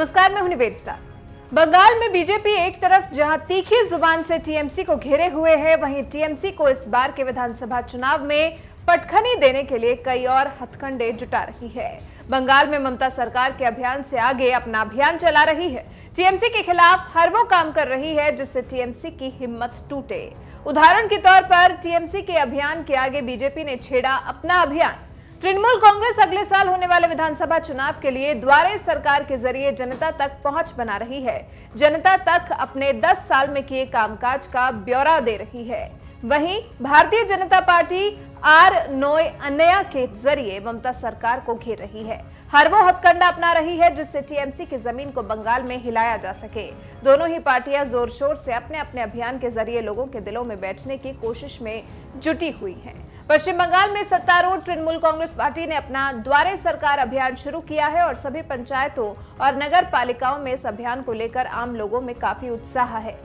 नमस्कार, मैं हूं निवेदिता। बंगाल में बीजेपी एक तरफ जहां तीखी जुबान से टीएमसी को घेरे हुए है, वहीं टीएमसी को इस बार के विधानसभा चुनाव में पटखनी देने के लिए कई और हथकंडे जुटा रही है। बंगाल में ममता सरकार के अभियान से आगे अपना अभियान चला रही है। टीएमसी के खिलाफ हर वो काम कर रही है जिससे टीएमसी की हिम्मत टूटे। उदाहरण के तौर पर टीएमसी के अभियान के आगे बीजेपी ने छेड़ा अपना अभियान। तृणमूल कांग्रेस अगले साल होने वाले विधानसभा चुनाव के लिए द्वारे सरकार के जरिए जनता तक पहुंच बना रही है। जनता तक अपने 10 साल में किए कामकाज का ब्यौरा दे रही है। वहीं भारतीय जनता पार्टी आर9 अन्या के जरिए ममता सरकार को घेर रही है। हर वो हथकंडा अपना रही है जिससे टीएमसी की जमीन को बंगाल में हिलाया जा सके। दोनों ही पार्टियां जोर शोर से अपने अपने अभियान के जरिए लोगों के दिलों में बैठने की कोशिश में जुटी हुई हैं। पश्चिम बंगाल में सत्तारूढ़ तृणमूल कांग्रेस पार्टी ने अपना द्वारे सरकार अभियान शुरू किया है और सभी पंचायतों और नगर पालिकाओं में इस अभियान को लेकर आम लोगों में काफी उत्साह है।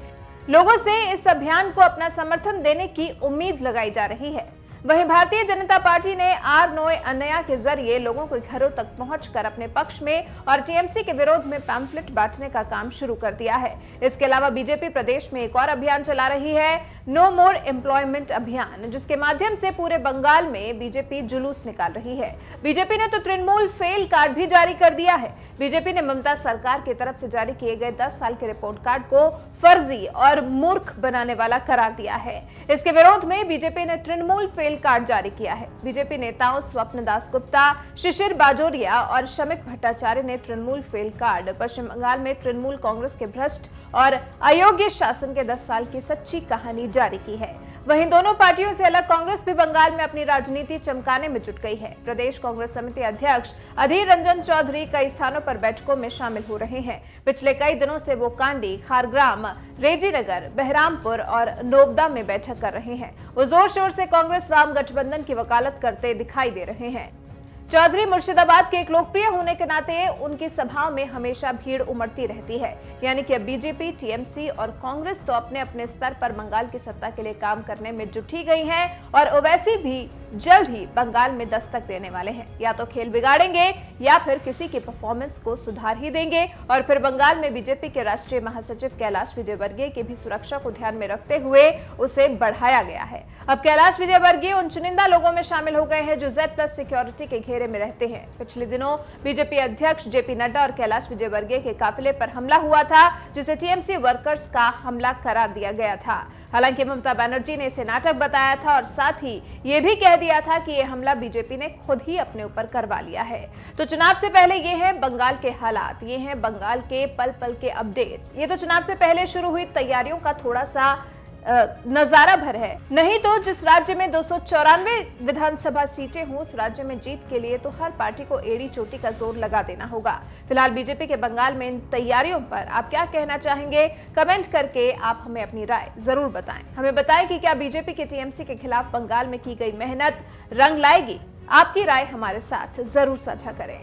लोगों से इस अभियान को अपना समर्थन देने की उम्मीद लगाई जा रही है। वहीं भारतीय जनता पार्टी ने आर9 अन्या के जरिए लोगों के घरों तक पहुंचकर अपने पक्ष में और टीएमसी के विरोध में पैम्फलेट बांटने का काम शुरू कर दिया है। इसके अलावा बीजेपी प्रदेश में एक और अभियान चला रही है, नो मोर एम्प्लॉयमेंट अभियान, जिसके माध्यम से पूरे बंगाल में बीजेपी जुलूस निकाल रही है। बीजेपी ने तो तृणमूल फेल कार्ड भी जारी कर दिया है। बीजेपी ने ममता सरकार की तरफ से जारी किए गए 10 साल के रिपोर्ट कार्ड को फर्जी और मूर्ख बनाने वाला करार दिया है। इसके विरोध में बीजेपी ने तृणमूल फेल कार्ड जारी किया है। बीजेपी नेताओं स्वप्न दास गुप्ता, शिशिर बाजोरिया और शमिक भट्टाचार्य ने तृणमूल फेल कार्ड पश्चिम बंगाल में तृणमूल कांग्रेस के भ्रष्ट और अयोग्य शासन के 10 साल की सच्ची कहानी जारी की है। वहीं दोनों पार्टियों से अलग कांग्रेस भी बंगाल में अपनी राजनीति चमकाने में जुट गई है। प्रदेश कांग्रेस समिति अध्यक्ष अधीर रंजन चौधरी कई स्थानों पर बैठकों में शामिल हो रहे हैं। पिछले कई दिनों से वो कांडी, खारग्राम, रेजीनगर, बहरामपुर और नोबदा में बैठक कर रहे हैं। वो जोर शोर से कांग्रेस वाम गठबंधन की वकालत करते दिखाई दे रहे हैं। चौधरी मुर्शिदाबाद के एक लोकप्रिय होने के नाते उनकी सभाओं में हमेशा भीड़ उमड़ती रहती है। यानी कि अब बीजेपी, टीएमसी और कांग्रेस तो अपने अपने स्तर पर बंगाल की सत्ता के लिए काम करने में जुटी गई हैं और ओवैसी भी जल्द ही बंगाल में दस्तक देने वाले हैं। या तो खेल बिगाड़ेंगे या फिर किसी के परफॉर्मेंस को सुधार ही देंगे। और फिर बंगाल में बीजेपी के राष्ट्रीय महासचिव कैलाश विजयवर्गीय की भी सुरक्षा को ध्यान में रखते हुए उसे बढ़ाया गया है। अब कैलाश विजयवर्गीय उन चुनिंदा लोगों में शामिल हो गए हैं जो Z+ सिक्योरिटी के घेरे में रहते हैं। पिछले दिनों बीजेपी अध्यक्ष जेपी नड्डा और कैलाश विजयवर्गीय के काफिले पर हमला हुआ था, जिसे टीएमसी वर्कर्स का हमला करार दिया गया था। हालांकि ममता बनर्जी ने इसे नाटक बताया था और साथ ही ये भी कह दिया था कि यह हमला बीजेपी ने खुद ही अपने ऊपर करवा लिया है। तो चुनाव से पहले ये हैं बंगाल के हालात, ये हैं बंगाल के पल पल के अपडेट्स। ये तो चुनाव से पहले शुरू हुई तैयारियों का थोड़ा सा नजारा भर है। नहीं तो जिस राज्य में 294 विधानसभा सीटें हों, उस राज्य में जीत के लिए तो हर पार्टी को एड़ी चोटी का जोर लगा देना होगा। फिलहाल बीजेपी के बंगाल में इन तैयारियों पर आप क्या कहना चाहेंगे? कमेंट करके आप हमें अपनी राय जरूर बताएं। हमें बताएं कि क्या बीजेपी के टीएमसी के खिलाफ बंगाल में की गई मेहनत रंग लाएगी? आपकी राय हमारे साथ जरूर साझा करें।